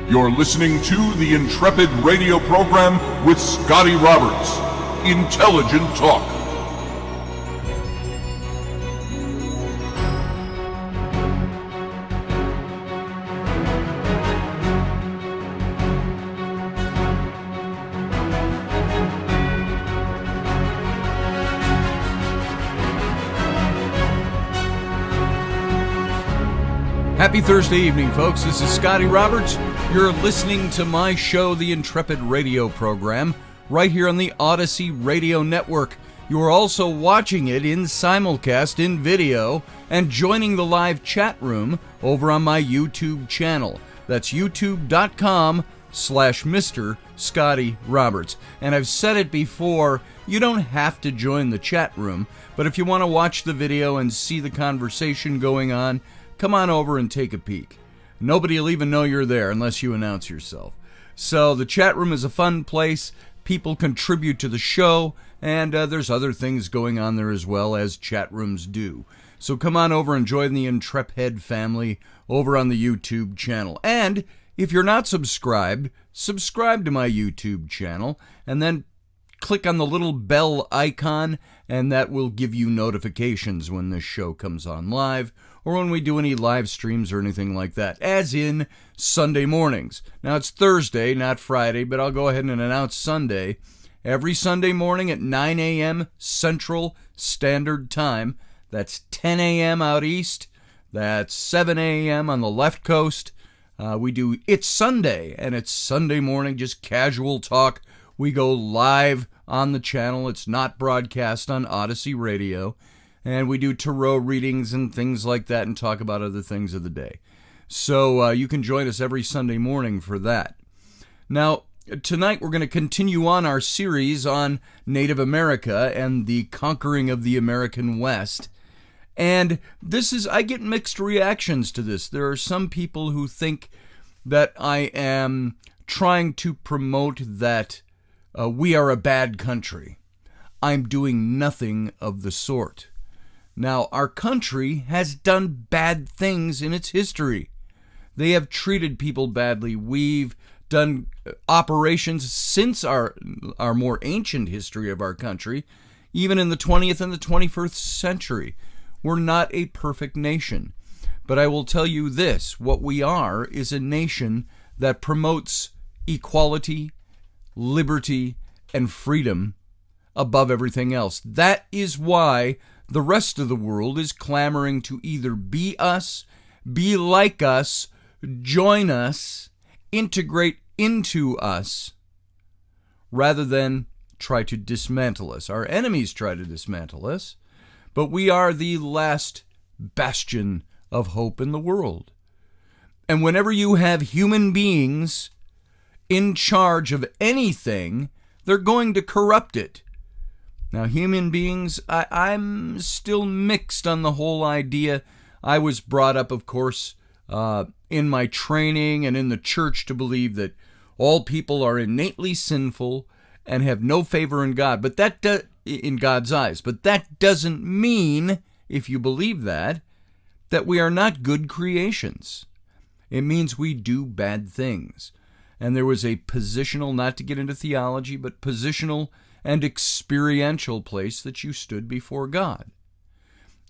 You're listening to the Intrepid radio program with Scotty Roberts. Intelligent talk. Happy Thursday evening, folks. This is Scotty Roberts. You're listening to my show, the Intrepid radio program, right here on the Odyssey Radio Network. You are also watching it in simulcast in video and joining the live chat room over on my YouTube channel. That's youtube.com/Mr. Scotty Roberts. And I've said it before, you don't have to join the chat room, but if you want to watch the video and see the conversation going on, come on over and take a peek. Nobody will even know you're there unless you announce yourself. So the chat room is a fun place. People contribute to the show, and there's other things going on there as well, as chat rooms do. So come on over and join the Intrepid family over on the YouTube channel. And if you're not subscribed, subscribe to my YouTube channel, and then click on the little bell icon, and that will give you notifications when this show comes on live, or when we do any live streams or anything like that, as in Sunday mornings. Now, it's Thursday, not Friday, but I'll go ahead and announce Sunday. Every Sunday morning at 9 a.m. Central Standard Time. That's 10 a.m. out east. That's 7 a.m. on the left coast. We do It's Sunday, and it's Sunday morning, just casual talk. We go live on the channel. It's not broadcast on Odyssey Radio. And we do tarot readings and things like that and talk about other things of the day. So you can join us every Sunday morning for that. Now, tonight we're going to continue on our series on Native America and the conquering of the American West. And I get mixed reactions to this. There are some people who think that I am trying to promote that we are a bad country. I'm doing nothing of the sort. Now, our country has done bad things in its history. They have treated people badly. We've done operations since our more ancient history of our country, even in the 20th and the 21st century. We're not a perfect nation. But I will tell you this, what we are is a nation that promotes equality, liberty, and freedom above everything else. That is why the rest of the world is clamoring to either be us, be like us, join us, integrate into us, rather than try to dismantle us. Our enemies try to dismantle us, but we are the last bastion of hope in the world. And whenever you have human beings in charge of anything, they're going to corrupt it. Now, human beings, I'm still mixed on the whole idea. I was brought up, of course, in my training and in the church to believe that all people are innately sinful and have no favor in God, but in God's eyes. But that doesn't mean, if you believe that we are not good creations. It means we do bad things. And there was a positional, not to get into theology, but positional and experiential place that you stood before God.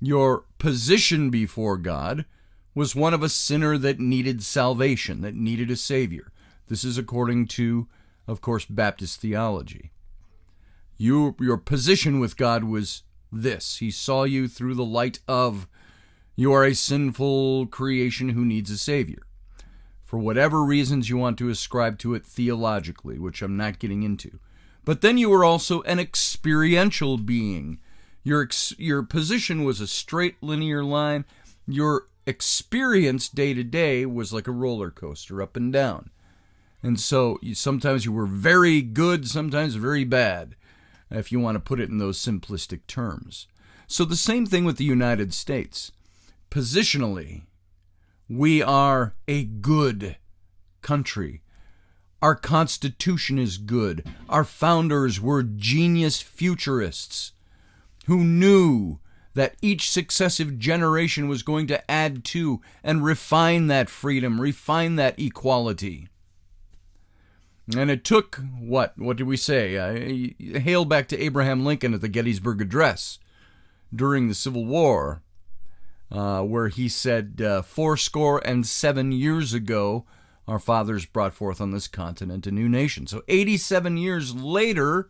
Your position before God was one of a sinner that needed salvation, that needed a Savior. This is according to, of course, Baptist theology. Your position with God was this. He saw you through the light of, you are a sinful creation who needs a Savior. For whatever reasons you want to ascribe to it theologically, which I'm not getting into. But then you were also an experiential being. Your position was a straight linear line. Your experience day to day was like a roller coaster, up and down. And so sometimes you were very good, sometimes very bad, if you want to put it in those simplistic terms. So the same thing with the United States. Positionally, we are a good country. Our Constitution is good. Our founders were genius futurists who knew that each successive generation was going to add to and refine that freedom, refine that equality. And it took, what did we say? Hail back to Abraham Lincoln at the Gettysburg Address during the Civil War, where he said, 77 years ago, our fathers brought forth on this continent a new nation. So 87 years later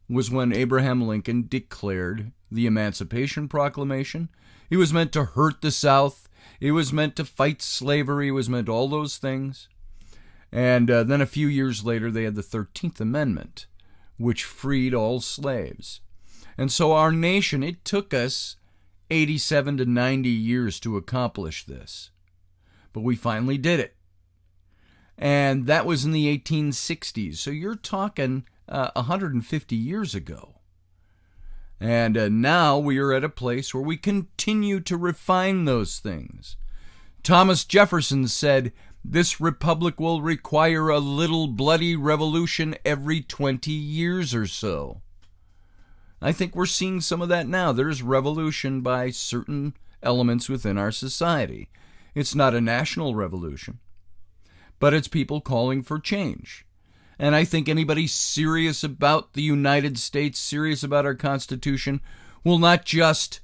was when Abraham Lincoln declared the Emancipation Proclamation. He was meant to hurt the South. It was meant to fight slavery. It was meant all those things. And then a few years later, they had the 13th Amendment, which freed all slaves. And so our nation, it took us 87 to 90 years to accomplish this. But we finally did it. And that was in the 1860s. So you're talking 150 years ago. And now we are at a place where we continue to refine those things. Thomas Jefferson said, "This republic will require a little bloody revolution every 20 years or so." I think we're seeing some of that now. There's revolution by certain elements within our society. It's not a national revolution, but it's people calling for change. And I think anybody serious about the United States, serious about our Constitution, will not just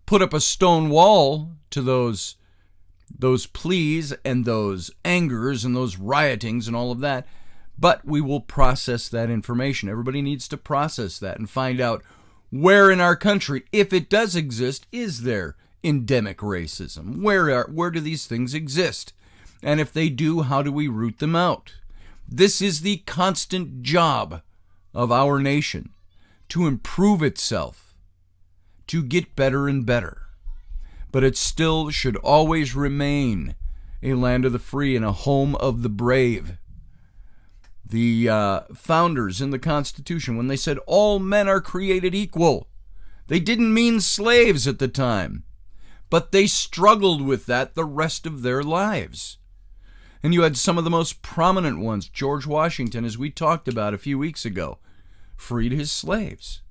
put up a stone wall to those pleas and those angers and those riotings and all of that, but we will process that information. Everybody needs to process that and find out where in our country, if it does exist, is there endemic racism? Where do these things exist? And if they do, how do we root them out? This is the constant job of our nation, to improve itself, to get better and better. But it still should always remain a land of the free and a home of the brave. The founders in the Constitution, when they said all men are created equal, they didn't mean slaves at the time, but they struggled with that the rest of their lives. And you had some of the most prominent ones. George Washington, as we talked about a few weeks ago, freed his slaves.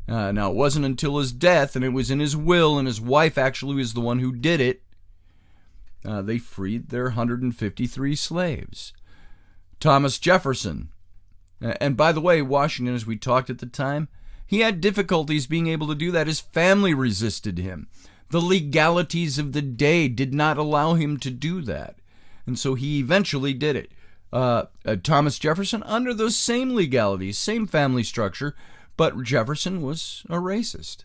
Now, it wasn't until his death, and it was in his will, and his wife actually was the one who did it, they freed their 153 slaves. Thomas Jefferson, and by the way, Washington, as we talked at the time, he had difficulties being able to do that. His family resisted him. The legalities of the day did not allow him to do that. And so he eventually did it. Thomas Jefferson, under those same legalities, same family structure, but Jefferson was a racist.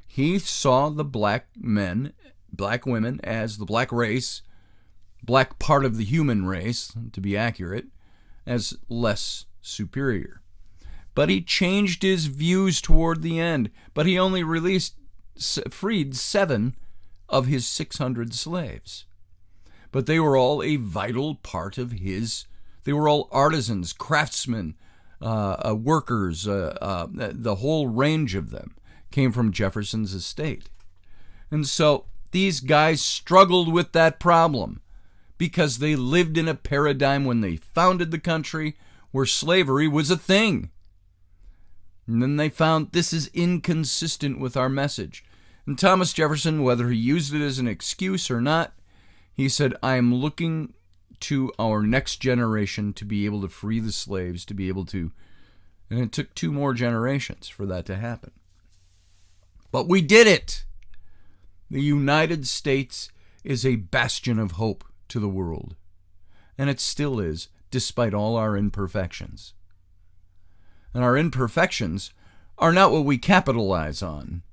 He saw the black men, black women as the black race, black part of the human race, to be accurate, as less superior. But he changed his views toward the end. But he only freed 7 of his 600 slaves. But they were all a vital part of they were all artisans, craftsmen, workers, the whole range of them came from Jefferson's estate. And so these guys struggled with that problem because they lived in a paradigm when they founded the country where slavery was a thing. And then they found this is inconsistent with our message. And Thomas Jefferson, whether he used it as an excuse or not, he said, I am looking to our next generation to be able to free the slaves, to be able to, and it took 2 more generations for that to happen. But we did it. The United States is a bastion of hope to the world. And it still is, despite all our imperfections. And our imperfections are not what we capitalize on.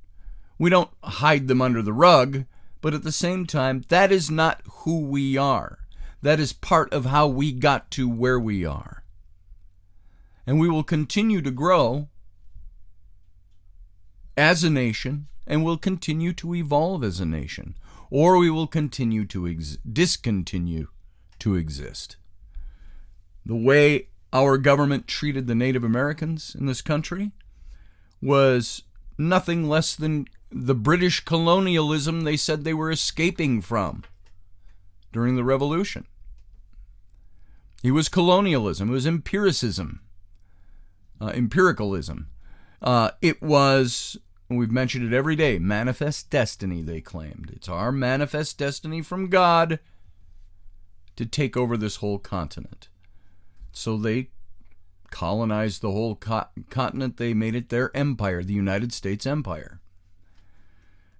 We don't hide them under the rug, but at the same time, that is not who we are. That is part of how we got to where we are. And we will continue to grow as a nation, and will continue to evolve as a nation, or we will continue to discontinue to exist. The way our government treated the Native Americans in this country was nothing less than the British colonialism they said they were escaping from during the Revolution. It was colonialism. It was empiricalism. It was, we've mentioned it every day, manifest destiny, they claimed. It's our manifest destiny from God to take over this whole continent. So they colonized the whole continent. They made it their empire, the United States Empire.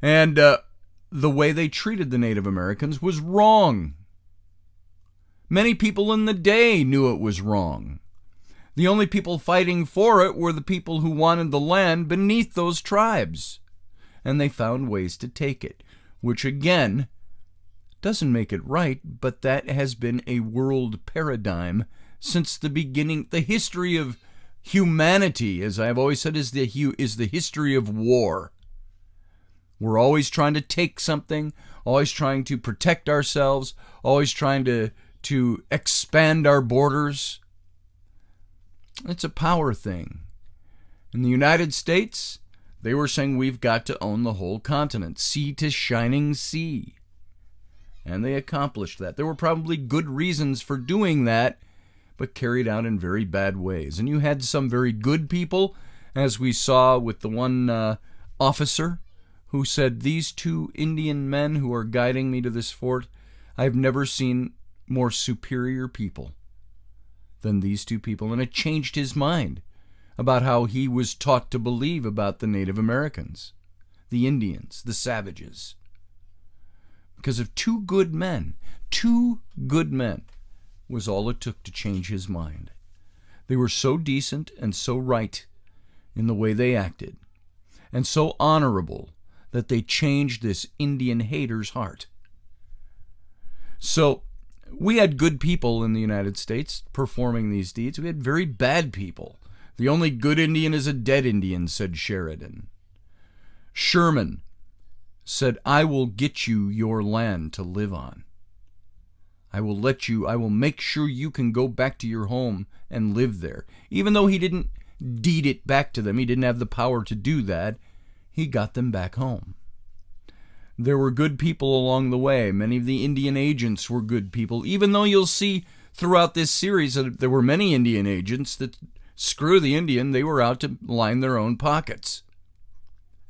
And the way they treated the Native Americans was wrong. Many people in the day knew it was wrong. The only people fighting for it were the people who wanted the land beneath those tribes. And they found ways to take it, which again doesn't make it right, but that has been a world paradigm since the beginning. The history of humanity, as I've always said, is the history of war. We're always trying to take something, always trying to protect ourselves, always trying to expand our borders. It's a power thing. In the United States, they were saying we've got to own the whole continent, sea to shining sea. And they accomplished that. There were probably good reasons for doing that, but carried out in very bad ways. And you had some very good people, as we saw with the one officer who said, these 2 Indian men who are guiding me to this fort, I've never seen more superior people than these 2 people. And it changed his mind about how he was taught to believe about the Native Americans, the Indians, the savages. Because of 2 good men. 2 good men was all it took to change his mind. They were so decent and so right in the way they acted, and so honorable, that they changed this Indian hater's heart. So we had good people in the United States performing these deeds. We had very bad people. The only good Indian is a dead Indian, said Sheridan. Sherman said, I will get you your land to live on. I will make sure you can go back to your home and live there. Even though he didn't deed it back to them, he didn't have the power to do that, he got them back home. There were good people along the way. Many of the Indian agents were good people, even though you'll see throughout this series that there were many Indian agents that, screw the Indian, they were out to line their own pockets.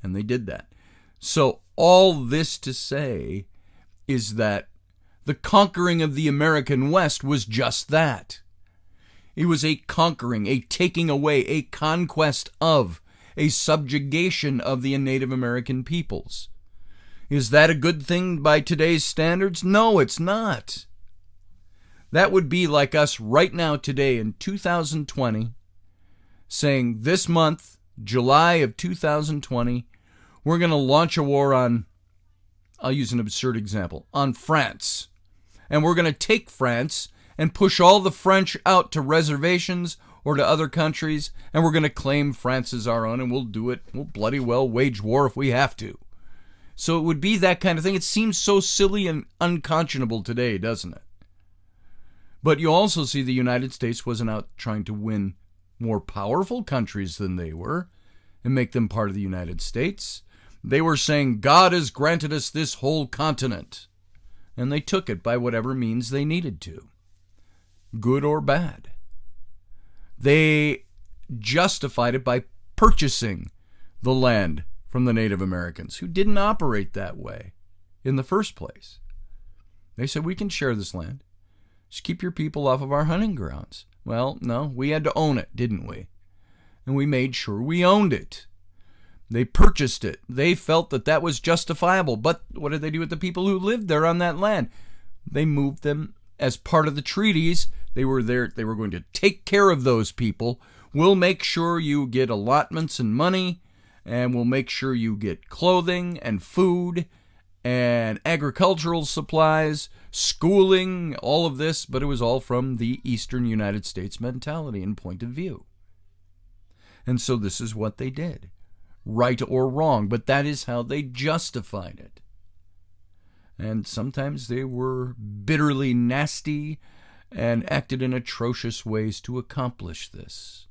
And they did that. So all this to say is that the conquering of the American West was just that. It was a conquering, a taking away, a conquest of, a subjugation of the Native American peoples. Is that a good thing by today's standards? No, it's not. That would be like us right now today in 2020 saying this month, July of 2020, we're going to launch a war on, I'll use an absurd example, on France. And we're going to take France and push all the French out to reservations or to other countries, and we're going to claim France as our own, and we'll do it. We'll bloody well wage war if we have to. So it would be that kind of thing. It seems so silly and unconscionable today, doesn't it? But you also see the United States wasn't out trying to win more powerful countries than they were and make them part of the United States. They were saying, God has granted us this whole continent. And they took it by whatever means they needed to, good or bad. They justified it by purchasing the land from the Native Americans, who didn't operate that way in the first place. They said, we can share this land. Just keep your people off of our hunting grounds. Well, no, we had to own it, didn't we? And we made sure we owned it. They purchased it. They felt that that was justifiable. But what did they do with the people who lived there on that land? They moved them as part of the treaties. They were there. They were going to take care of those people. We'll make sure you get allotments and money, and we'll make sure you get clothing and food and agricultural supplies, schooling, all of this. But it was all from the Eastern United States mentality and point of view. And so this is what they did. Right or wrong, but that is how they justified it. And sometimes they were bitterly nasty and acted in atrocious ways to accomplish this.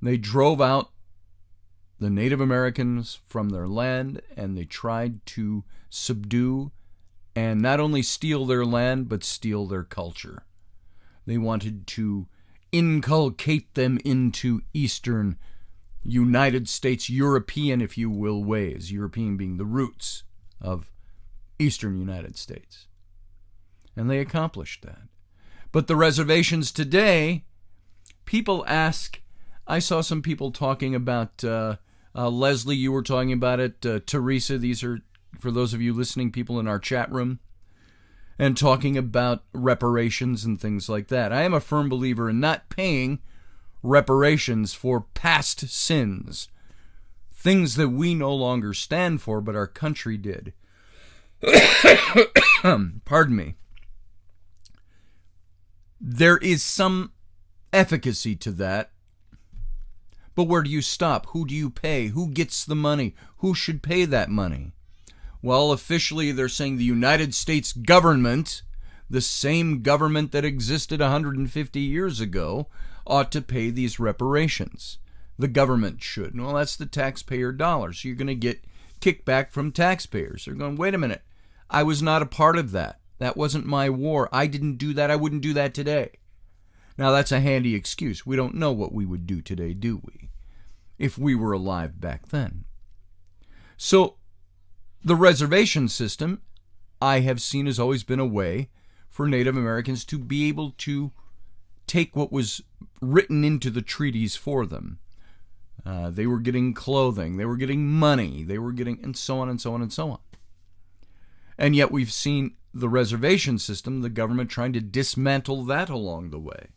They drove out the Native Americans from their land, and they tried to subdue and not only steal their land, but steal their culture. They wanted to inculcate them into Eastern United States, European, if you will, ways. European being the roots of Eastern United States. And they accomplished that. But the reservations today, people ask, I saw some people talking about, Leslie, you were talking about it, Teresa, these are, for those of you listening, people in our chat room, and talking about reparations and things like that. I am a firm believer in not paying reparations for past sins, things that we no longer stand for, but our country did. Pardon me. There is some efficacy to that, but where do you stop? Who do you pay? Who gets the money? Who should pay that money? Well, officially they're saying the United States government, the same government that existed 150 years ago, ought to pay these reparations. The government should. Well, that's the taxpayer dollars. So you're going to get kickback from taxpayers. They're going, wait a minute, I was not a part of that. That wasn't my war. I didn't do that. I wouldn't do that today. Now, that's a handy excuse. We don't know what we would do today, do we? If we were alive back then. So, the reservation system, I have seen, has always been a way for Native Americans to be able to take what was written into the treaties for them. They were getting clothing, they were getting money, they were getting, and so on and so on and so on. And yet we've seen the reservation system, the government trying to dismantle that along the way,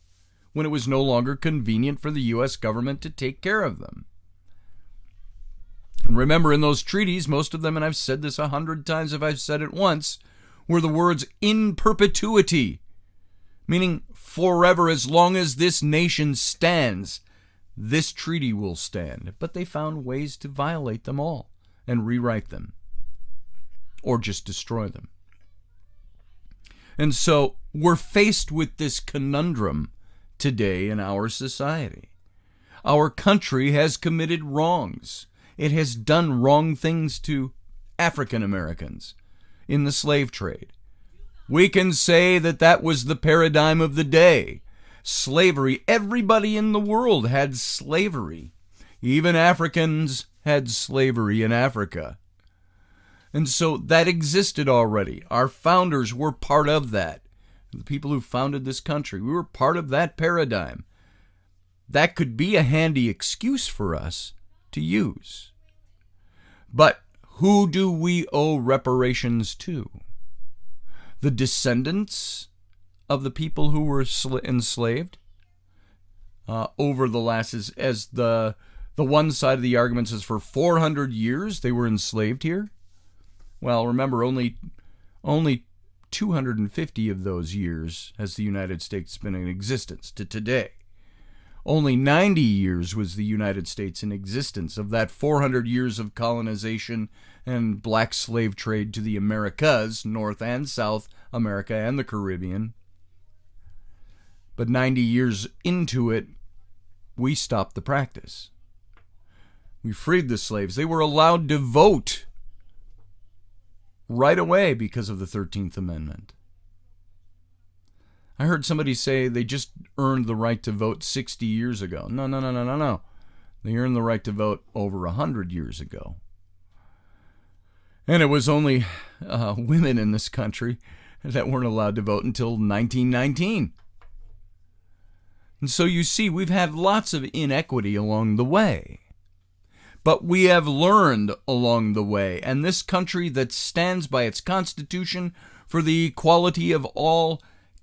when it was no longer convenient for the U.S. government to take care of them. And remember, in those treaties, most of them, and I've said this 100 times if I've said it once, were the words in perpetuity, meaning forever, as long as this nation stands, this treaty will stand. But they found ways to violate them all and rewrite them, or just destroy them. And so we're faced with this conundrum today in our society. Our country has committed wrongs. It has done wrong things to African Americans in the slave trade. We can say that that was the paradigm of the day. Slavery. Everybody in the world had slavery. Even Africans had slavery in Africa. And so that existed already. Our founders were part of that. The people who founded this country, we were part of that paradigm. That could be a handy excuse for us to use. But who do we owe reparations to? The descendants of the people who were enslaved over the last, as the one side of the argument says, for 400 years they were enslaved here. Well, remember, only 250 of those years has the United States been in existence to today. Only 90 years was the United States in existence of that 400 years of colonization and black slave trade to the Americas, North and South America and the Caribbean. But 90 years into it, we stopped the practice. We freed the slaves. They were allowed to vote right away because of the 13th Amendment. I heard somebody say they just earned the right to vote 60 years ago. No. They earned the right to vote over 100 years ago. And it was only women in this country that weren't allowed to vote until 1919. And so you see, we've had lots of inequity along the way. But we have learned along the way. And this country that stands by its Constitution for the equality of all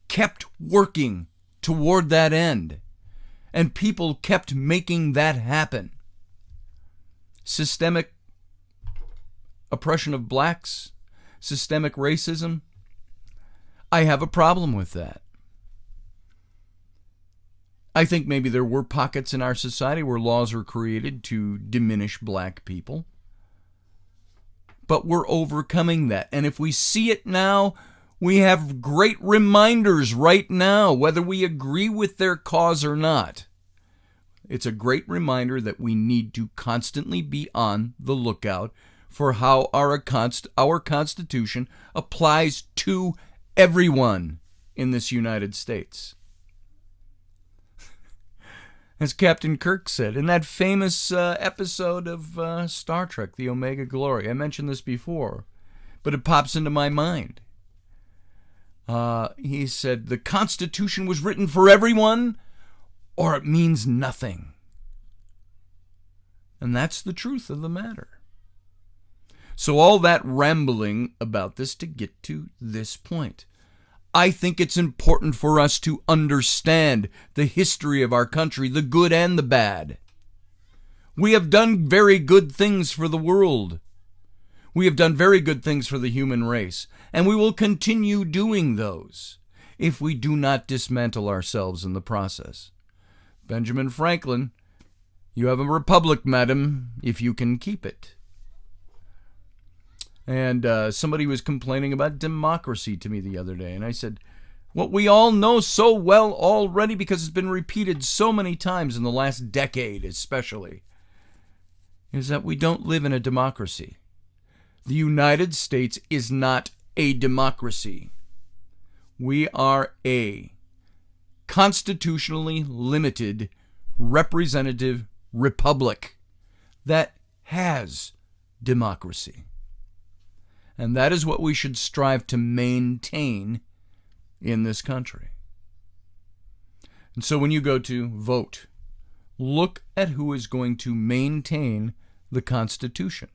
kept working toward that end, and people kept making that happen. Systemic oppression of blacks, systemic racism, I have a problem with that. I think maybe there were pockets in our society where laws were created to diminish black people, but we're overcoming that. And if we see it now, we have great reminders right now, whether we agree with their cause or not. It's a great reminder that we need to constantly be on the lookout for how our Constitution applies to everyone in this United States. as Captain Kirk said in that famous episode of Star Trek, The Omega Glory. I mentioned this before, but it pops into my mind. He said, the Constitution was written for everyone, or it means nothing. And that's the truth of the matter. So all that rambling about this to get to this point. I think it's important for us to understand the history of our country, the good and the bad. We have done very good things for the world. We have done very good things for the human race, and we will continue doing those if we do not dismantle ourselves in the process. Benjamin Franklin, you have a republic, madam, if you can keep it. And somebody was complaining about democracy to me the other day, and I said, what we all know so well already, because it's been repeated so many times in the last decade especially, is that we don't live in a democracy. The United States is not a democracy. We are a constitutionally limited representative republic that has democracy. And that is what we should strive to maintain in this country. And so when you go to vote, look at who is going to maintain the Constitution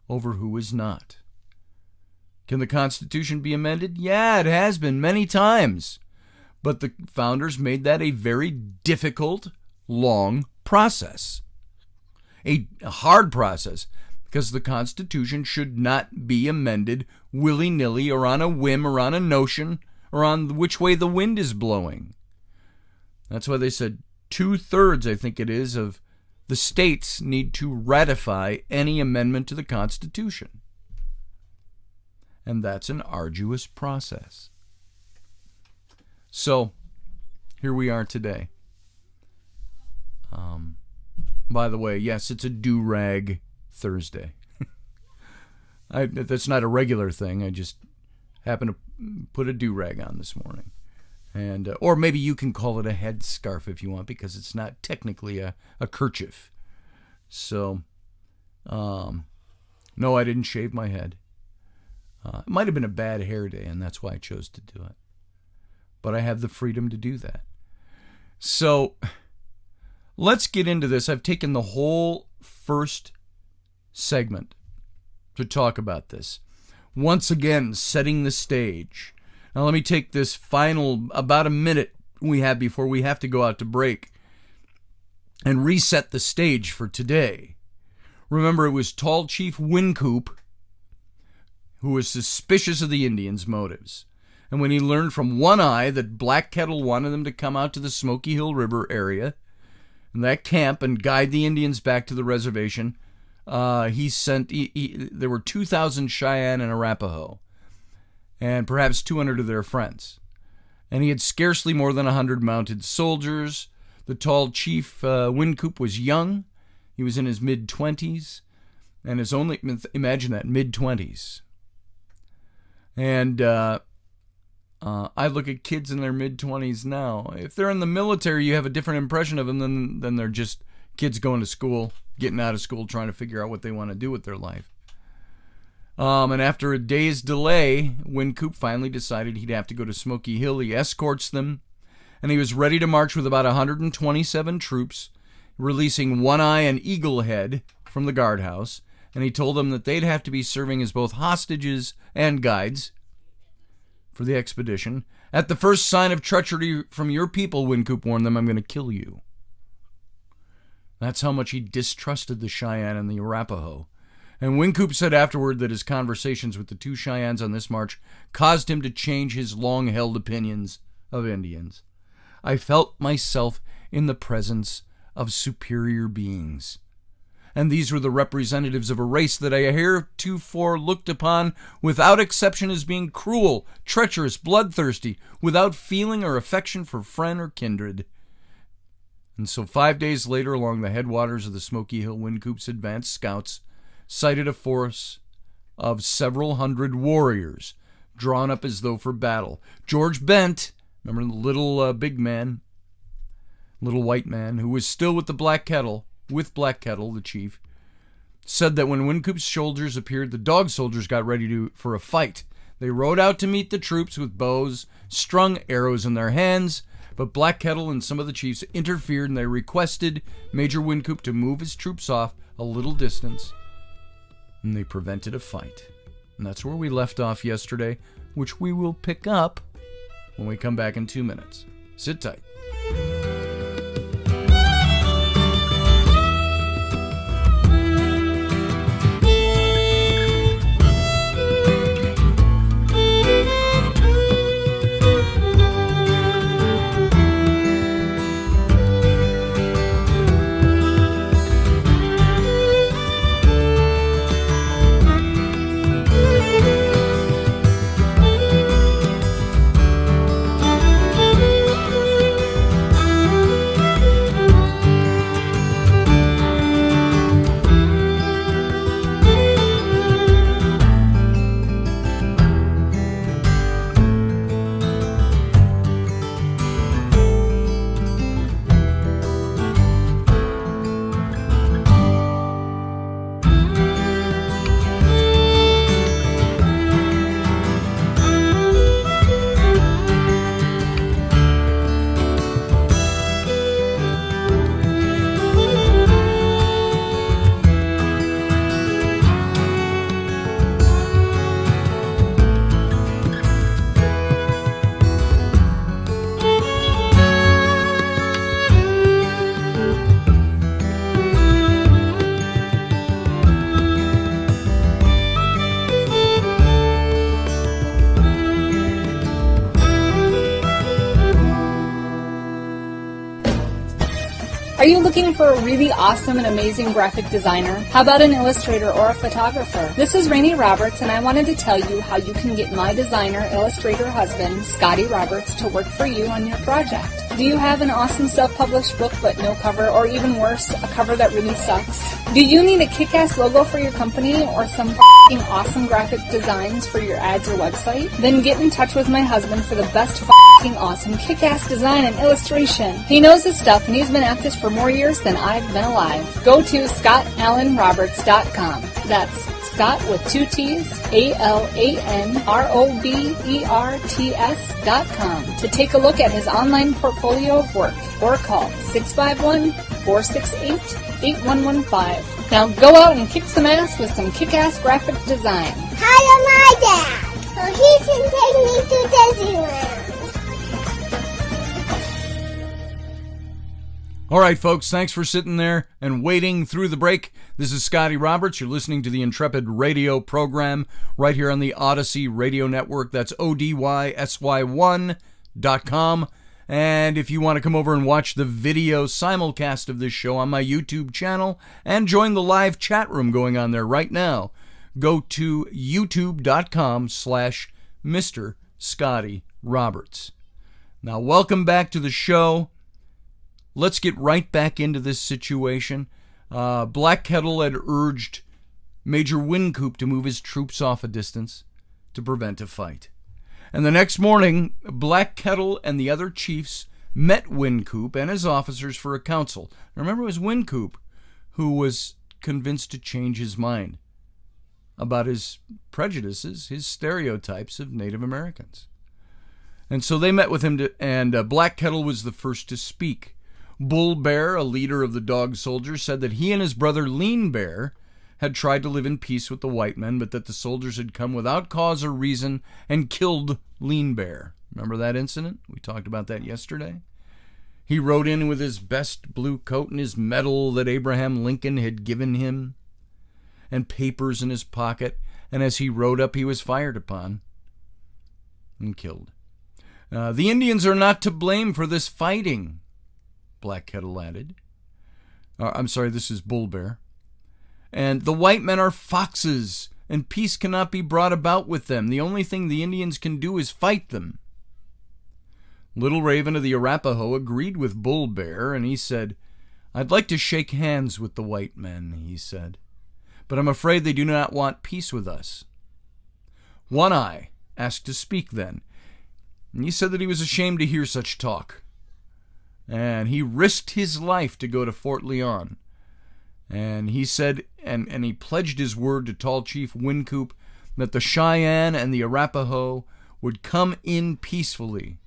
over who is not. Can the Constitution be amended? Yeah, it has been many times. But the founders made that a very difficult, long process. A hard process, because the Constitution should not be amended willy-nilly or on a whim or on a notion or on which way the wind is blowing. That's why they said 2/3, I think it is, of the states need to ratify any amendment to the Constitution. And that's an arduous process. So, here we are today. By the way, yes, it's a do-rag Thursday. That's not a regular thing. I just happened to put a do-rag on this morning. And or maybe you can call it a headscarf if you want, because it's not technically a kerchief. So, no, I didn't shave my head. It might have been a bad hair day, and that's why I chose to do it. But I have the freedom to do that. So, let's get into this. I've taken the whole first segment to talk about this. Once again, setting the stage. Now let me take this final, about a minute we have before we have to go out to break, and reset the stage for today. Remember, it was Tall Chief Wynkoop who was suspicious of the Indians' motives. And when he learned from One Eye that Black Kettle wanted them to come out to the Smoky Hill River area, and that camp, and guide the Indians back to the reservation, he sent, there were 2,000 Cheyenne and Arapaho, and perhaps 200 of their friends. And he had scarcely more than 100 mounted soldiers. The Tall Chief Wynkoop was young. He was in his mid-20s, and his only, imagine that, mid-20s. And I look at kids in their mid-20s now. If they're in the military, you have a different impression of them than they're just kids going to school, getting out of school, trying to figure out what they want to do with their life. And after a day's delay, Wynkoop finally decided he'd have to go to Smoky Hill. He escorts them, and he was ready to march with about 127 troops, releasing One Eye and Eagle Head from the guardhouse. And he told them that they'd have to be serving as both hostages and guides for the expedition. At the first sign of treachery from your people, Wynkoop warned them, I'm going to kill you. That's how much he distrusted the Cheyenne and the Arapaho. And Wynkoop said afterward that his conversations with the two Cheyennes on this march caused him to change his long-held opinions of Indians. I felt myself in the presence of superior beings. And these were the representatives of a race that I heretofore looked upon without exception as being cruel, treacherous, bloodthirsty, without feeling or affection for friend or kindred. And so 5 days later, along the headwaters of the Smoky Hill, Wynkoop's advanced scouts sighted a force of several hundred warriors drawn up as though for battle. George Bent, remember the little big man, Little white man, who was still with Black Kettle, the chief, said that when Wincoop's soldiers appeared, the dog soldiers got ready for a fight. They rode out to meet the troops with bows, strung arrows in their hands, but Black Kettle and some of the chiefs interfered, and they requested Major Wincoop to move his troops off a little distance, and they prevented a fight. And that's where we left off yesterday, which we will pick up when we come back in 2 minutes. Sit tight. Are you looking for a really awesome and amazing graphic designer? How about an illustrator or a photographer? This is Rainey Roberts, and I wanted to tell you how you can get my designer, illustrator husband, Scotty Roberts, to work for you on your project. Do you have an awesome self-published book but no cover, or even worse, a cover that really sucks? Do you need a kick-ass logo for your company or some f***ing awesome graphic designs for your ads or website? Then get in touch with my husband for the best f***ing awesome kick-ass design and illustration. He knows his stuff, and he's been at this for more years than I've been alive. Go to ScottAllenRoberts.com. That's Scott with 2 T's, ALANROBERTS.com to take a look at his online portfolio of work, or call 651-468-8115. Now go out and kick some ass with some kick-ass graphic design. Hire my dad so he can take me to Disneyland. All right, folks, thanks for sitting there and waiting through the break. This is Scotty Roberts. You're listening to the Intrepid radio program right here on the Odyssey Radio Network. That's ODYSY1.com. And if you want to come over and watch the video simulcast of this show on my YouTube channel and join the live chat room going on there right now, go to youtube.com/Mr. Scotty Roberts. Now, welcome back to the show. Let's get right back into this situation. Black Kettle had urged Major Wincoop to move his troops off a distance to prevent a fight. And the next morning, Black Kettle and the other chiefs met Wincoop and his officers for a council. Remember, it was Wincoop who was convinced to change his mind about his prejudices, his stereotypes of Native Americans. And so they met with him, and Black Kettle was the first to speak. Bull Bear, a leader of the dog soldiers, said that he and his brother Lean Bear had tried to live in peace with the white men, but that the soldiers had come without cause or reason and killed Lean Bear. Remember that incident? We talked about that yesterday. He rode in with his best blue coat and his medal that Abraham Lincoln had given him, and papers in his pocket, and as he rode up, he was fired upon and killed. The Indians are not to blame for this fighting, Black Kettle added. I'm sorry, this is Bull Bear. And the white men are foxes, and peace cannot be brought about with them. The only thing the Indians can do is fight them. Little Raven of the Arapaho agreed with Bull Bear, and he said, "I'd like to shake hands with the white men," he said, "but I'm afraid they do not want peace with us." One Eye asked to speak then, and he said that he was ashamed to hear such talk. And he risked his life to go to Fort Lyon. And he said, and he pledged his word to Tall Chief Wynkoop that the Cheyenne and the Arapaho would come in peacefully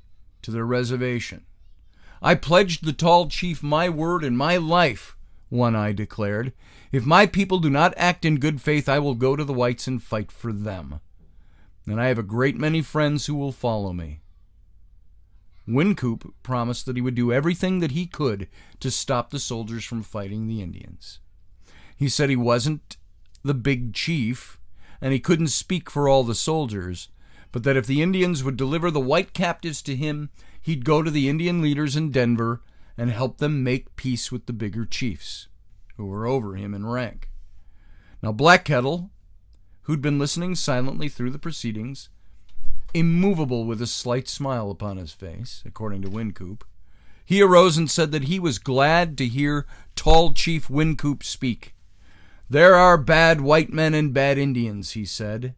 to their reservation. "I pledged the Tall Chief my word and my life," One Eye declared. "If my people do not act in good faith, I will go to the whites and fight for them. And I have a great many friends who will follow me." Wynkoop promised that he would do everything that he could to stop the soldiers from fighting the Indians. He said he wasn't the big chief, and he couldn't speak for all the soldiers, but that if the Indians would deliver the white captives to him, he'd go to the Indian leaders in Denver and help them make peace with the bigger chiefs, who were over him in rank. Now Black Kettle, who'd been listening silently through the proceedings, immovable with a slight smile upon his face, according to Wynkoop, he arose and said that he was glad to hear Tall Chief Wynkoop speak. "There are bad white men and bad Indians," he said.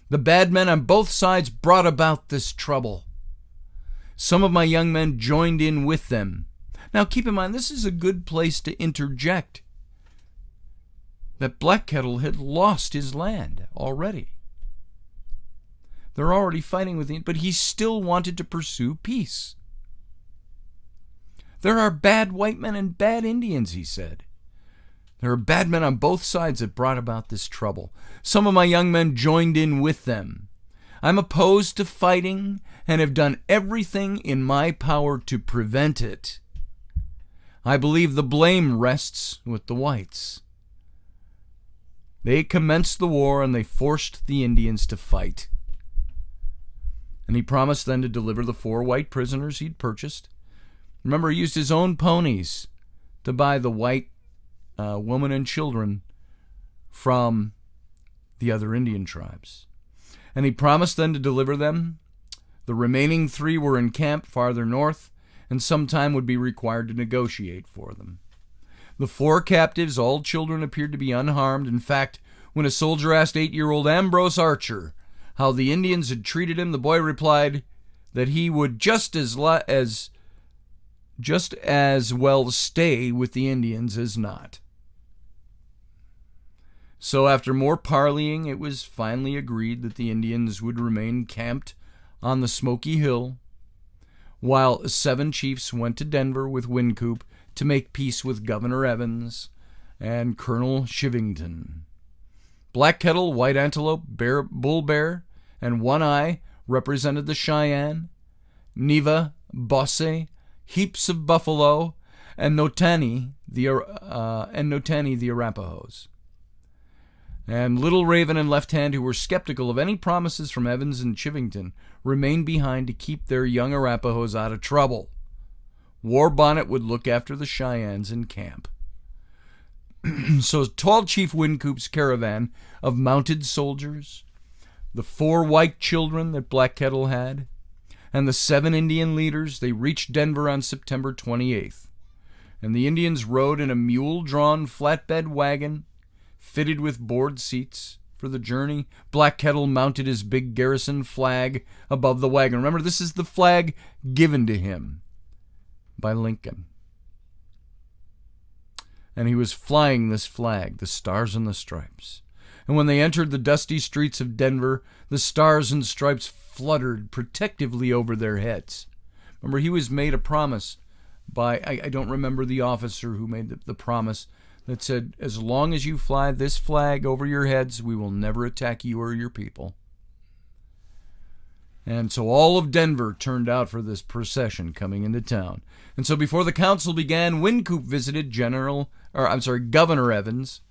"The bad men on both sides brought about this trouble. Some of my young men joined in with them." Now keep in mind, this is a good place to interject that Black Kettle had lost his land already. They're already fighting with but he still wanted to pursue peace. "There are bad white men and bad Indians," he said. "There are bad men on both sides that brought about this trouble. Some of my young men joined in with them. I'm opposed to fighting and have done everything in my power to prevent it. I believe the blame rests with the whites. They commenced the war and they forced the Indians to fight." And he promised then to deliver the 4 white prisoners he'd purchased. Remember, he used his own ponies to buy the white women and children from the other Indian tribes. And he promised then to deliver them. The remaining 3 were in camp farther north, and some time would be required to negotiate for them. The 4 captives, all children, appeared to be unharmed. In fact, when a soldier asked 8-year-old Ambrose Archer how the Indians had treated him, the boy replied that he would just as well stay with the Indians as not. So after more parleying, it was finally agreed that the Indians would remain camped on the Smoky Hill, while 7 chiefs went to Denver with Wynkoop to make peace with Governor Evans and Colonel Chivington. Black Kettle, White Antelope, Bull Bear, and One Eye represented the Cheyenne, Neva, Bosse, Heaps of Buffalo, and Notani the Arapahoes. And Little Raven and Left Hand, who were skeptical of any promises from Evans and Chivington, remained behind to keep their young Arapahoes out of trouble. War Bonnet would look after the Cheyennes in camp. So Tall Chief Wynkoop's caravan of mounted soldiers, the 4 white children that Black Kettle had, and the 7 Indian leaders, they reached Denver on September 28th. And the Indians rode in a mule-drawn flatbed wagon fitted with board seats for the journey. Black Kettle mounted his big garrison flag above the wagon. Remember, this is the flag given to him by Lincoln. And he was flying this flag, the Stars and the Stripes. And when they entered the dusty streets of Denver, the Stars and Stripes fluttered protectively over their heads. Remember, he was made a promise by, I don't remember the officer who made the promise, that said, as long as you fly this flag over your heads, we will never attack you or your people. And so all of Denver turned out for this procession coming into town. And so before the council began, Wynkoop visited Governor Evans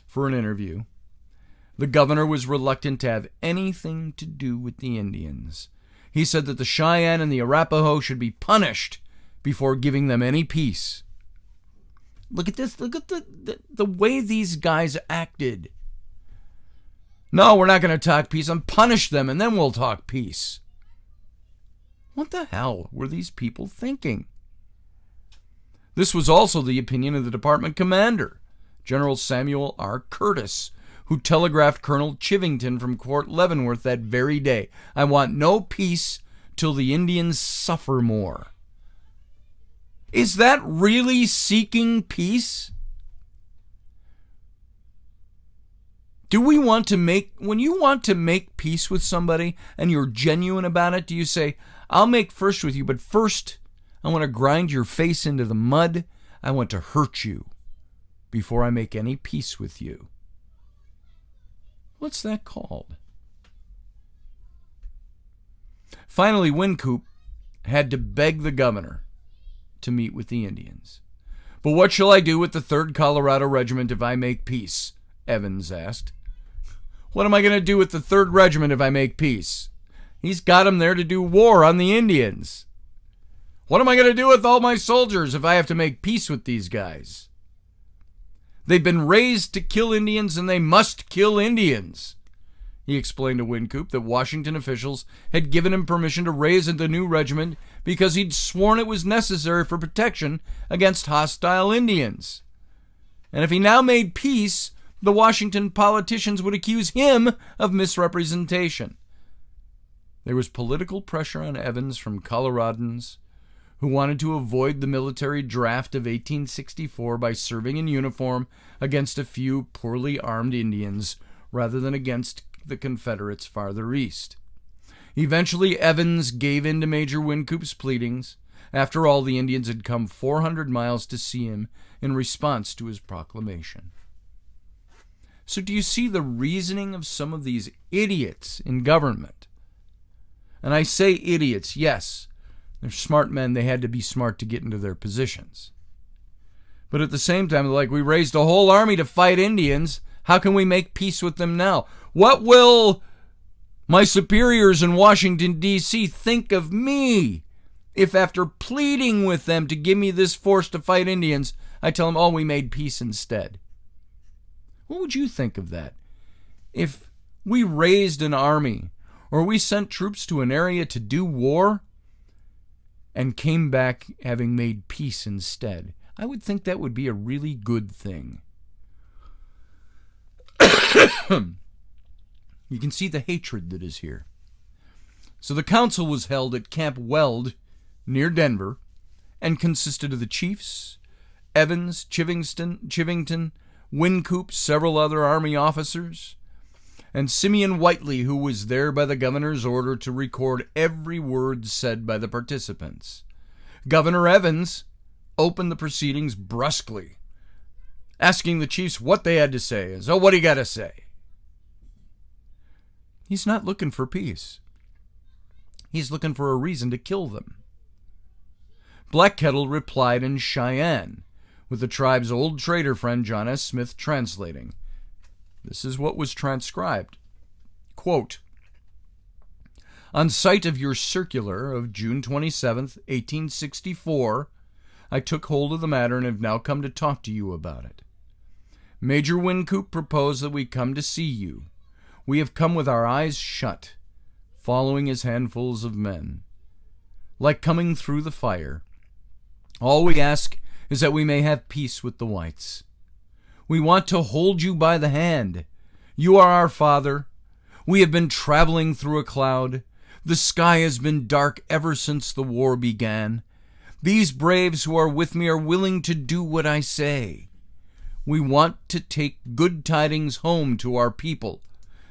for an interview. The governor was reluctant to have anything to do with the Indians. He said that the Cheyenne and the Arapaho should be punished before giving them any peace. Look at this. Look at the way these guys acted. No, we're not going to talk peace. Punish them, and then we'll talk peace. What the hell were these people thinking? This was also the opinion of the department commander, General Samuel R. Curtis, who telegraphed Colonel Chivington from Fort Leavenworth that very day. I want no peace till the Indians suffer more. Is that really seeking peace? When you want to make peace with somebody and you're genuine about it, do you say, I'll make first with you, but first I want to grind your face into the mud. I want to hurt you before I make any peace with you? What's that called? Finally, Wynkoop had to beg the governor to meet with the Indians. But what shall I do with the 3rd Colorado Regiment if I make peace? Evans asked. What am I going to do with the 3rd Regiment if I make peace? He's got them there to do war on the Indians. What am I going to do with all my soldiers if I have to make peace with these guys? They've been raised to kill Indians and they must kill Indians. He explained to Wynkoop that Washington officials had given him permission to raise the new regiment because he'd sworn it was necessary for protection against hostile Indians. And if he now made peace, the Washington politicians would accuse him of misrepresentation. There was political pressure on Evans from Coloradans who wanted to avoid the military draft of 1864 by serving in uniform against a few poorly armed Indians rather than against the Confederates farther east. Eventually, Evans gave in to Major Wynkoop's pleadings. After all, the Indians had come 400 miles to see him in response to his proclamation. So do you see the reasoning of some of these idiots in government? And I say idiots, yes. They're smart men. They had to be smart to get into their positions. But at the same time, they're like, we raised a whole army to fight Indians. How can we make peace with them now? What will my superiors in Washington, D.C. think of me if after pleading with them to give me this force to fight Indians, I tell them, oh, we made peace instead? What would you think of that? If we raised an army or we sent troops to an area to do war and came back having made peace instead, I would think that would be a really good thing. You can see the hatred that is here. So the council was held at Camp Weld near Denver and consisted of the chiefs, Evans, Chivington, Wynkoop, several other Army officers, and Simeon Whiteley, who was there by the governor's order to record every word said by the participants. Governor Evans opened the proceedings brusquely, asking the chiefs what they had to say. So what do you got to say? He's not looking for peace. He's looking for a reason to kill them. Black Kettle replied in Cheyenne, with the tribe's old trader friend John S. Smith translating. This is what was transcribed. Quote, on sight of your circular of June 27th, 1864, I took hold of the matter and have now come to talk to you about it. Major Wynkoop proposed that we come to see you. We have come with our eyes shut, following his handfuls of men. Like coming through the fire. All we ask is that we may have peace with the whites. We want to hold you by the hand. You are our father. We have been traveling through a cloud. The sky has been dark ever since the war began. These braves who are with me are willing to do what I say. We want to take good tidings home to our people,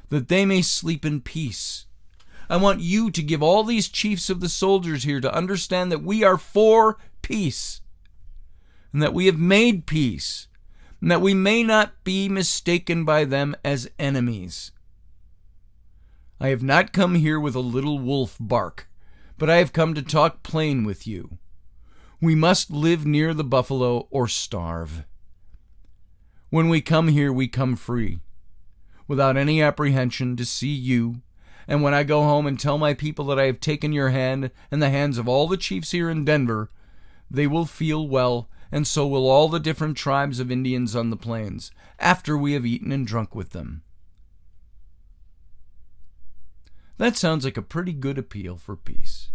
that they may sleep in peace. I want you to give all these chiefs of the soldiers here to understand that we are for peace, and that we have made peace, and that we may not be mistaken by them as enemies. I have not come here with a little wolf bark, but I have come to talk plain with you. We must live near the buffalo or starve. When we come here, we come free, without any apprehension to see you, and when I go home and tell my people that I have taken your hand and the hands of all the chiefs here in Denver, they will feel well, and so will all the different tribes of Indians on the plains, after we have eaten and drunk with them. That sounds like a pretty good appeal for peace.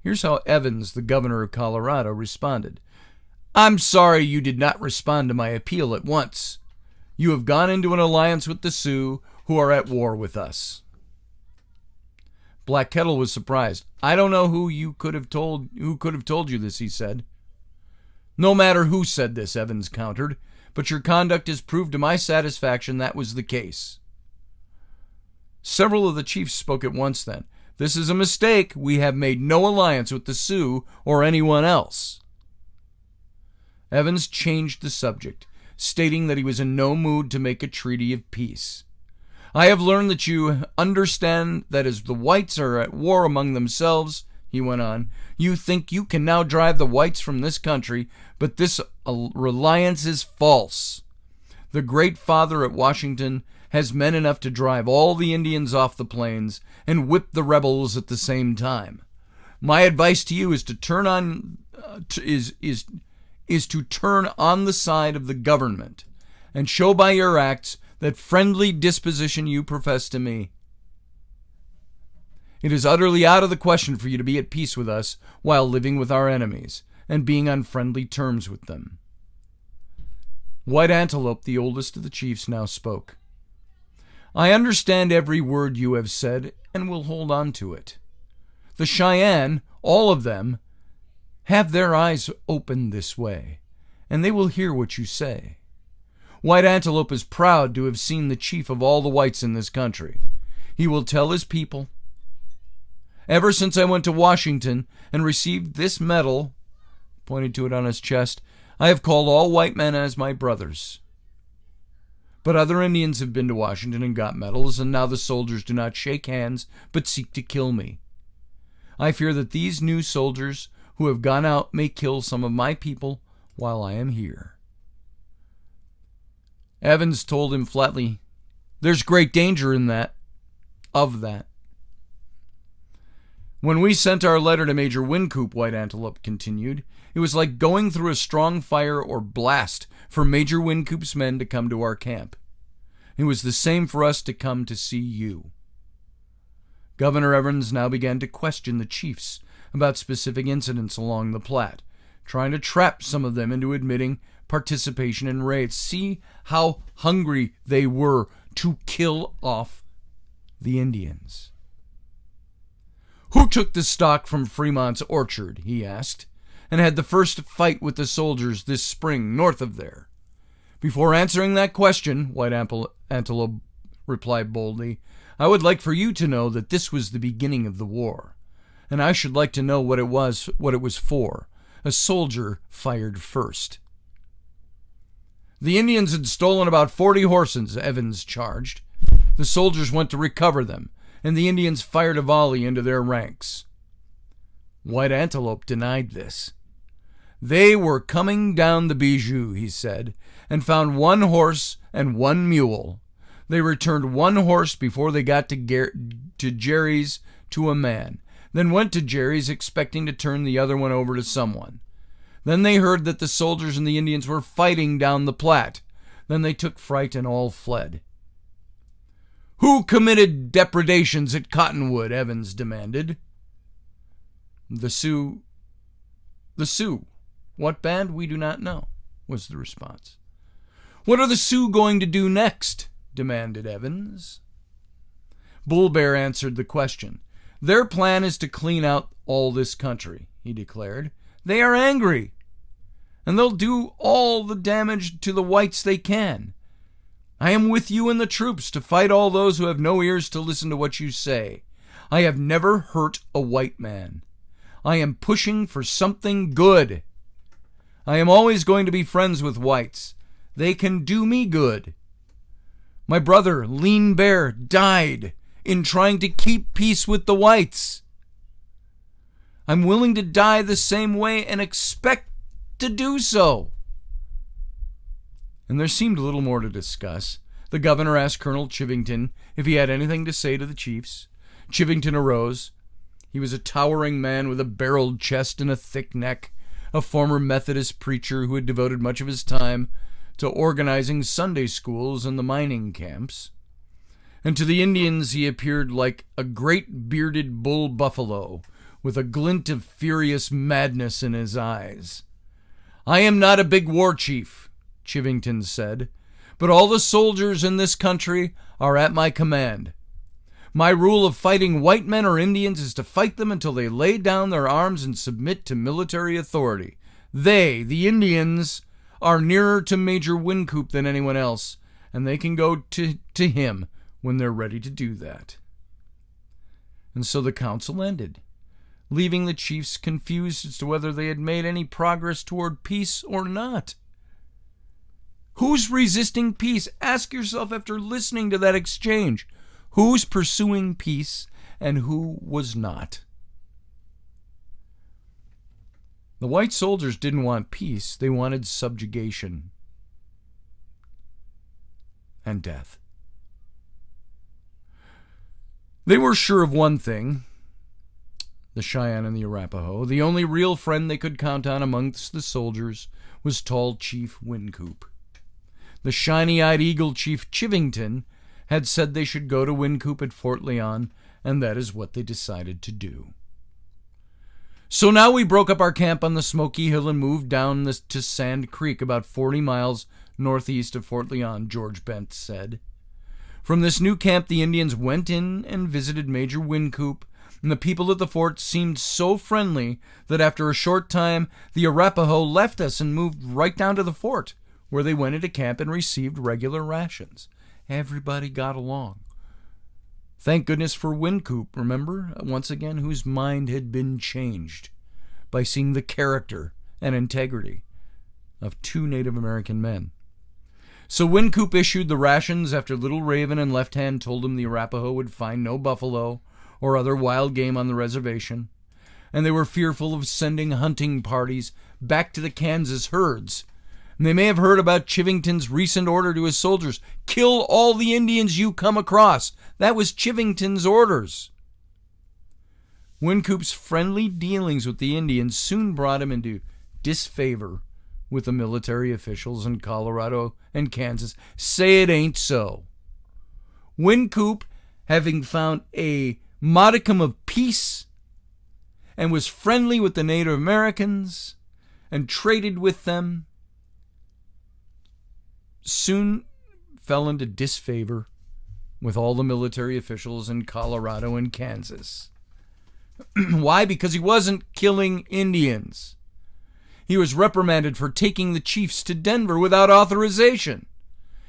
Here's how Evans, the governor of Colorado, responded. I'm sorry you did not respond to my appeal at once. You have gone into an alliance with the Sioux, who are at war with us. Black Kettle was surprised. I don't know who could have told you this, he said. No matter who said this, Evans countered, but your conduct has proved to my satisfaction that was the case. Several of the chiefs spoke at once then. This is a mistake. We have made no alliance with the Sioux or anyone else. Evans changed the subject, stating that he was in no mood to make a treaty of peace. I have learned that you understand that as the whites are at war among themselves, he went on, you think you can now drive the whites from this country, but this reliance is false. The Great Father at Washington has men enough to drive all the Indians off the plains and whip the rebels at the same time. My advice to you is to turn on to turn on the side of the government and show by your acts that friendly disposition you profess to me. It is utterly out of the question for you to be at peace with us while living with our enemies and being on friendly terms with them. White Antelope, the oldest of the chiefs, now spoke. I understand every word you have said and will hold on to it. The Cheyenne, all of them, have their eyes opened this way, and they will hear what you say. White Antelope is proud to have seen the chief of all the whites in this country. He will tell his people, ever since I went to Washington and received this medal, pointed to it on his chest, I have called all white men as my brothers. But other Indians have been to Washington and got medals, and now the soldiers do not shake hands, but seek to kill me. I fear that these new soldiers who have gone out may kill some of my people while I am here. Evans told him flatly, there's great danger in that. When we sent our letter to Major Wynkoop, White Antelope continued, it was like going through a strong fire or blast for Major Wynkoop's men to come to our camp. It was the same for us to come to see you. Governor Evans now began to question the chiefs about specific incidents along the Platte, trying to trap some of them into admitting participation in raids. See how hungry they were to kill off the Indians. Who took the stock from Fremont's orchard, he asked, and had the first fight with the soldiers this spring north of there? Before answering that question, White Antelope replied boldly, I would like for you to know that this was the beginning of the war, and I should like to know what it was for. A soldier fired first. The Indians had stolen about 40 horses, Evans charged. The soldiers went to recover them, and the Indians fired a volley into their ranks. White Antelope denied this. They were coming down the Bijou, he said, and found 1 horse and 1 mule. They returned 1 horse before they got to Jerry's to a man, then went to Jerry's expecting to turn the other one over to someone. Then they heard that the soldiers and the Indians were fighting down the Platte. Then they took fright and all fled. Who committed depredations at Cottonwood? Evans demanded. The Sioux. The Sioux. What band? We do not know, was the response. What are the Sioux going to do next? Demanded Evans. Bull Bear answered the question. Their plan is to clean out all this country, he declared. They are angry, and they'll do all the damage to the whites they can. I am with you and the troops to fight all those who have no ears to listen to what you say. I have never hurt a white man. I am pushing for something good. I am always going to be friends with whites. They can do me good. My brother, Lean Bear, died in trying to keep peace with the whites. I'm willing to die the same way and expect to do so. And there seemed a little more to discuss. The governor asked Colonel Chivington if he had anything to say to the chiefs. Chivington arose. He was a towering man with a barreled chest and a thick neck, a former Methodist preacher who had devoted much of his time to organizing Sunday schools in the mining camps. And to the Indians he appeared like a great bearded bull buffalo with a glint of furious madness in his eyes. I am not a big war chief, Chivington said, but all the soldiers in this country are at my command. My rule of fighting white men or Indians is to fight them until they lay down their arms and submit to military authority. They, the Indians, are nearer to Major Wynkoop than anyone else, and they can go to him when they're ready to do that." And so the council ended, leaving the chiefs confused as to whether they had made any progress toward peace or not. Who's resisting peace? Ask yourself after listening to that exchange. Who's pursuing peace and who was not? The white soldiers didn't want peace. They wanted subjugation and death. They were sure of one thing, the Cheyenne and the Arapaho. The only real friend they could count on amongst the soldiers was tall Chief Wynkoop. The shiny-eyed eagle Chief Chivington had said they should go to Wynkoop at Fort Lyon, and that is what they decided to do. So now we broke up our camp on the Smoky Hill and moved down to Sand Creek, about 40 miles northeast of Fort Lyon, George Bent said. From this new camp, the Indians went in and visited Major Wynkoop, and the people at the fort seemed so friendly that after a short time, the Arapaho left us and moved right down to the fort, where they went into camp and received regular rations. Everybody got along. Thank goodness for Wynkoop, remember, once again, whose mind had been changed by seeing the character and integrity of two Native American men. So Wynkoop issued the rations after Little Raven and Left Hand told him the Arapaho would find no buffalo or other wild game on the reservation, and they were fearful of sending hunting parties back to the Kansas herds. And they may have heard about Chivington's recent order to his soldiers, "Kill all the Indians you come across." That was Chivington's orders. Wynkoop's friendly dealings with the Indians soon brought him into disfavor with the military officials in Colorado and Kansas. Say it ain't so. Wynkoop, having found a modicum of peace and was friendly with the Native Americans and traded with them, soon fell into disfavor with all the military officials in Colorado and Kansas. Why? Because he wasn't killing Indians. He was reprimanded for taking the chiefs to Denver without authorization.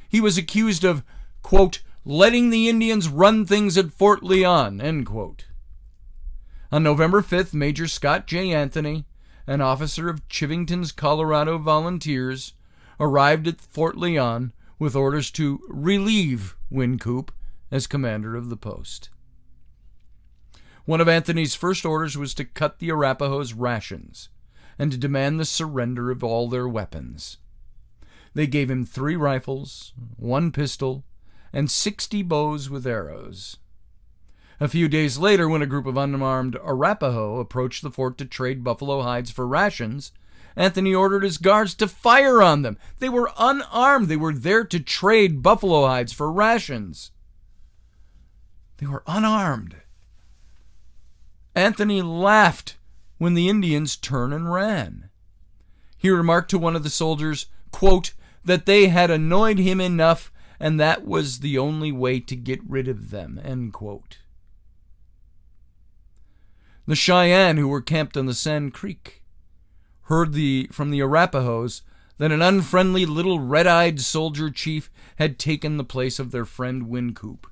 He was accused of, quote, letting the Indians run things at Fort Lyon, end quote. On November 5th, Major Scott J. Anthony, an officer of Chivington's Colorado Volunteers, arrived at Fort Lyon with orders to relieve Wynkoop as commander of the post. One of Anthony's first orders was to cut the Arapaho's rations and to demand the surrender of all their weapons. They gave him 3 rifles, 1 pistol, and 60 bows with arrows. A few days later, when a group of unarmed Arapaho approached the fort to trade buffalo hides for rations, Anthony ordered his guards to fire on them. They were unarmed. They were there to trade buffalo hides for rations. They were unarmed. Anthony laughed when the Indians turned and ran. He remarked to one of the soldiers, quote, that they had annoyed him enough and that was the only way to get rid of them, end quote. The Cheyenne, who were camped on the Sand Creek, heard from the Arapahos that an unfriendly little red-eyed soldier chief had taken the place of their friend Wynkoop.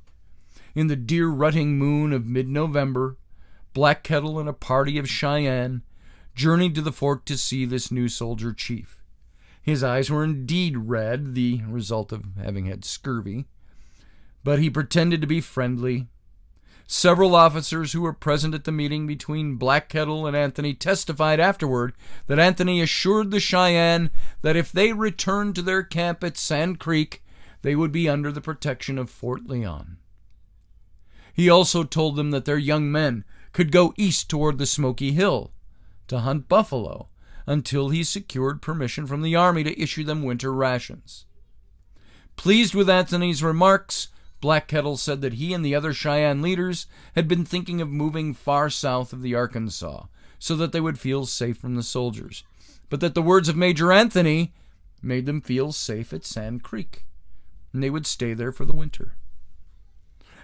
In the deer-rutting moon of mid-November, Black Kettle and a party of Cheyenne journeyed to the fort to see this new soldier chief. His eyes were indeed red, the result of having had scurvy, but he pretended to be friendly. Several officers who were present at the meeting between Black Kettle and Anthony testified afterward that Anthony assured the Cheyenne that if they returned to their camp at Sand Creek, they would be under the protection of Fort Lyon. He also told them that their young men could go east toward the Smoky Hill to hunt buffalo until he secured permission from the army to issue them winter rations. Pleased with Anthony's remarks, Black Kettle said that he and the other Cheyenne leaders had been thinking of moving far south of the Arkansas so that they would feel safe from the soldiers, but that the words of Major Anthony made them feel safe at Sand Creek, and they would stay there for the winter.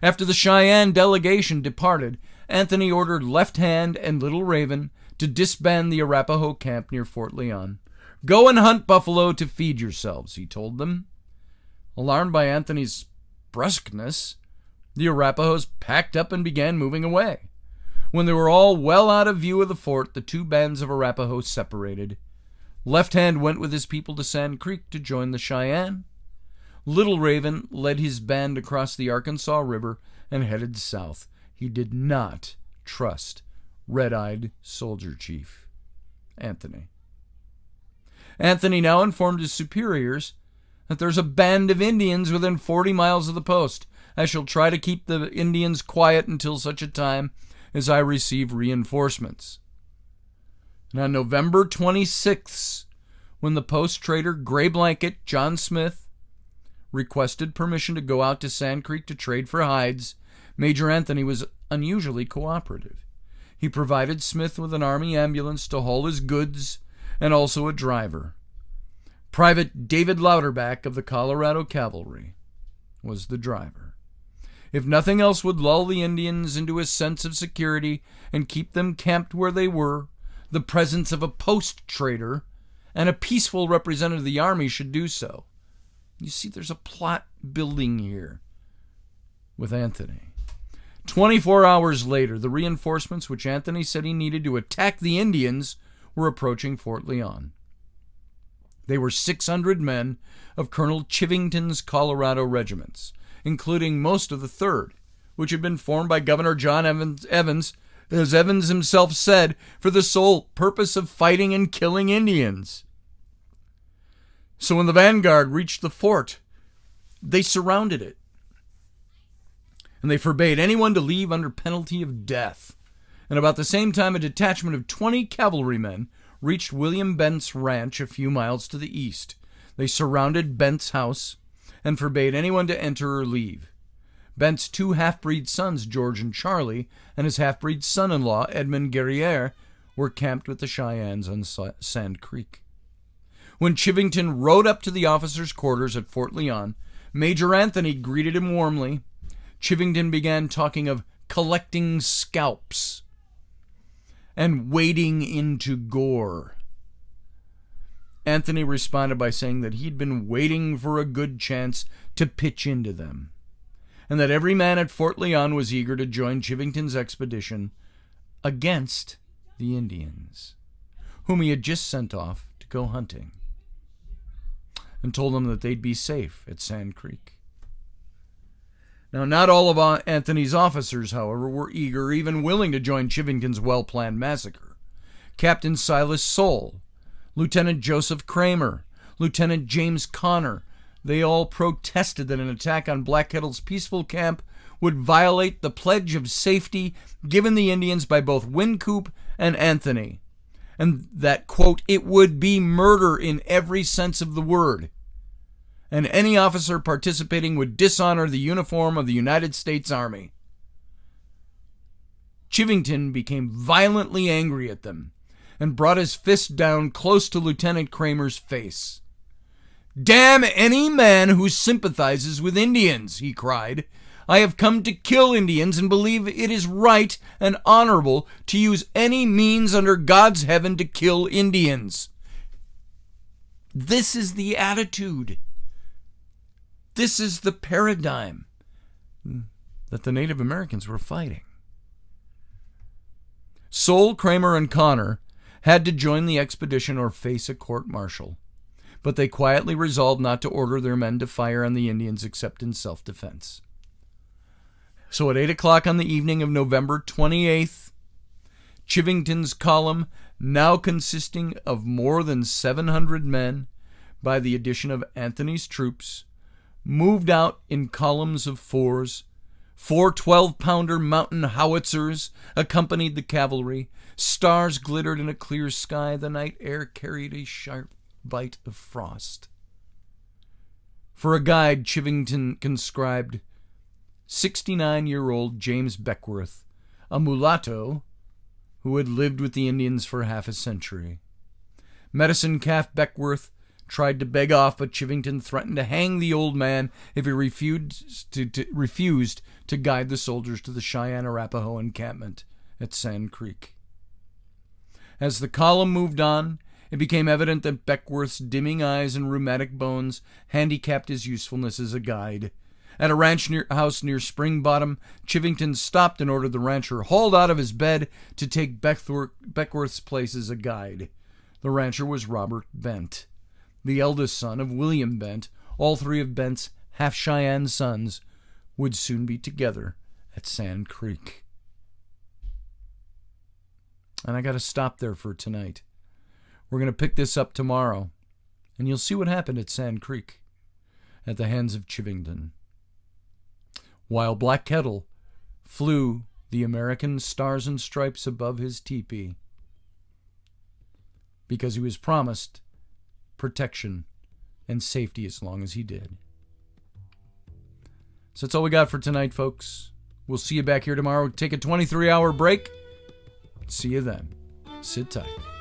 After the Cheyenne delegation departed, Anthony ordered Left Hand and Little Raven to disband the Arapaho camp near Fort Lyon. "Go and hunt buffalo to feed yourselves," he told them. Alarmed by Anthony's brusqueness, the Arapahoes packed up and began moving away. When they were all well out of view of the fort, the two bands of Arapaho separated. Left Hand went with his people to Sand Creek to join the Cheyenne. Little Raven led his band across the Arkansas River and headed south. He did not trust red-eyed soldier chief Anthony. Anthony now informed his superiors that there's a band of Indians within 40 miles of the post. I shall try to keep the Indians quiet until such a time as I receive reinforcements. And on November 26th, when the post trader Gray Blanket John Smith requested permission to go out to Sand Creek to trade for hides, Major Anthony was unusually cooperative. He provided Smith with an army ambulance to haul his goods and also a driver. Private David Louderback of the Colorado Cavalry was the driver. If nothing else would lull the Indians into a sense of security and keep them camped where they were, the presence of a post trader and a peaceful representative of the army should do so. You see, there's a plot building here with Anthony. 24 hours later, the reinforcements which Anthony said he needed to attack the Indians were approaching Fort Lyon. They were 600 men of Colonel Chivington's Colorado regiments, including most of the 3rd, which had been formed by Governor John Evans, as Evans himself said, for the sole purpose of fighting and killing Indians. So when the vanguard reached the fort, they surrounded it, and they forbade anyone to leave under penalty of death. And about the same time, a detachment of 20 cavalrymen reached William Bent's ranch a few miles to the east. They surrounded Bent's house and forbade anyone to enter or leave. Bent's 2 half-breed sons, George and Charlie, and his half-breed son-in-law, Edmund Guerriere, were camped with the Cheyennes on Sand Creek. When Chivington rode up to the officers' quarters at Fort Lyon, Major Anthony greeted him warmly. Chivington began talking of collecting scalps and wading into gore. Anthony responded by saying that he'd been waiting for a good chance to pitch into them, and that every man at Fort Lyon was eager to join Chivington's expedition against the Indians, whom he had just sent off to go hunting, and told them that they'd be safe at Sand Creek. Now, not all of Anthony's officers, however, were eager or even willing to join Chivington's well-planned massacre. Captain Silas Soule, Lieutenant Joseph Kramer, Lieutenant James Connor, they all protested that an attack on Black Kettle's peaceful camp would violate the pledge of safety given the Indians by both Wynkoop and Anthony, and that, quote, it would be murder in every sense of the word, and any officer participating would dishonor the uniform of the United States Army. Chivington became violently angry at them and brought his fist down close to Lieutenant Kramer's face. "Damn any man who sympathizes with Indians," he cried. "I have come to kill Indians and believe it is right and honorable to use any means under God's heaven to kill Indians." This is the attitude. This is the paradigm that the Native Americans were fighting. Soule, Kramer, and Connor had to join the expedition or face a court-martial, but they quietly resolved not to order their men to fire on the Indians except in self-defense. So at 8 o'clock on the evening of November 28th, Chivington's column, now consisting of more than 700 men by the addition of Anthony's troops, moved out in columns of 4s. 4 12-pounder mountain howitzers accompanied the cavalry. Stars glittered in a clear sky. The night air carried a sharp bite of frost. For a guide, Chivington conscribed 69-year-old James Beckwourth, a mulatto who had lived with the Indians for half a century. Medicine Calf Beckwourth tried to beg off, but Chivington threatened to hang the old man if he refused to guide the soldiers to the Cheyenne Arapaho encampment at Sand Creek. As the column moved on, it became evident that Beckworth's dimming eyes and rheumatic bones handicapped his usefulness as a guide. At a ranch house near Spring Bottom, Chivington stopped and ordered the rancher hauled out of his bed to take Beckworth's place as a guide. The rancher was Robert Bent, the eldest son of William Bent. All three of Bent's half-Cheyenne sons would soon be together at Sand Creek. And I got to stop there for tonight. We're going to pick this up tomorrow, and you'll see what happened at Sand Creek at the hands of Chivington. While Black Kettle flew the American stars and stripes above his teepee because he was promised protection and safety as long as he did. So that's all we got for tonight, folks. We'll see you back here tomorrow. Take a 23-hour break. See you then. Sit tight.